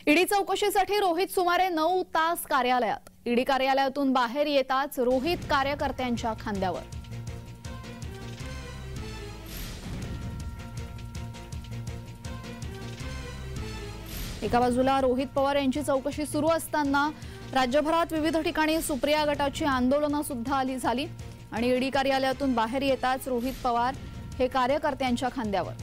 ED चौकशीसाठी रोहित सुमारे 9 तास कार्यालयात। ईडी कार्यालयातून बाहेर येताच रोहित कार्यकर्त्यांच्या खांद्यावर। एका बाजूला रोहित पवार यांची चौकशी सुरू असताना राज्यभरात विविध ठिकाणी सुप्रिया गटाची आंदोलनं सुद्धा झाली आणि ईडी कार्यालयातून बाहेर येताच रोहित पवार हे कार्यकर्त्यांच्या खांद्यावर।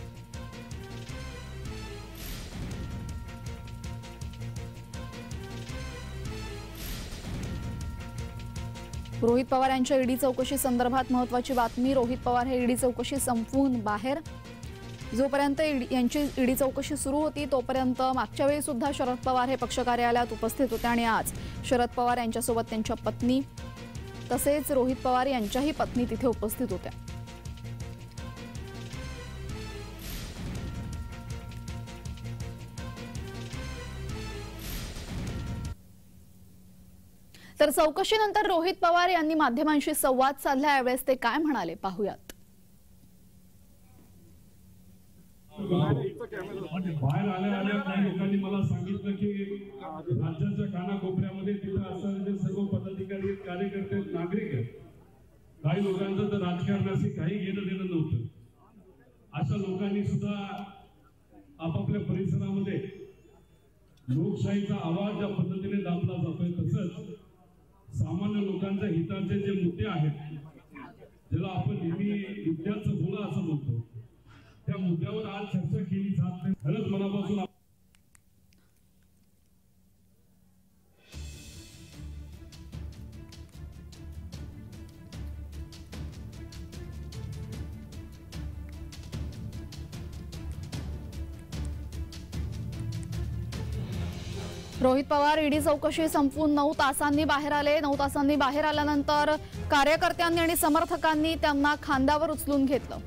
रोहित पवार यांच्या ईडी चौकशी संदर्भात महत्त्वाची बातमी। रोहित पवार हे ईडी चौकशी संपवून बाहेर। जोपर्यंत यांची ईडी चौकशी सुरू होती तोपर्यंत मागच्या वेळी सुद्धा शरद पवार हे पक्ष कार्यालयात उपस्थित होते आणि आज शरद पवार यांच्यासोबत त्यांच्या पत्नी तसेच रोहित पवार यांच्याही पत्नी तिथे उपस्थित होत्या। तर चौकशीनंतर रोहित पवार यांनी माध्यमांशी संवाद साधला। यावेळेस ते काय म्हणाले पाहूयात। बाहेर आल्या काही लोकांनी मला सांगितलं की राज्याच्या कानाकोपऱ्यामध्ये तिथे असणारे सर्व पदाधिकारी कार्यकर्ते नागरिक आहेत, काही लोकांचं तर राजकारणाशी काही घेणं देणं नव्हतं। अशा लोकांनी सुद्धा आपापल्या परिसरामध्ये लोकशाहीचा आवाज ज्या पद्धतीने दाबला जातोय तसंच सामान्य लोकांच्या हिताचे जे मुद्दे आहेत ज्याला आपण नेहमी मुद्द्याचं बोला असं म्हणतो त्या मुद्द्यावर आज चर्चा केली जात नाही। खरंच मनापासून रोहित पवार ईडी चौकशी संपवून 9 तासांनी बाहेर आले। 9 तासांनी बाहेर आल्यानंतर कार्यकर्त्यांनी आणि समर्थकांनी त्यांना खांद्यावर उचलून घेतलं।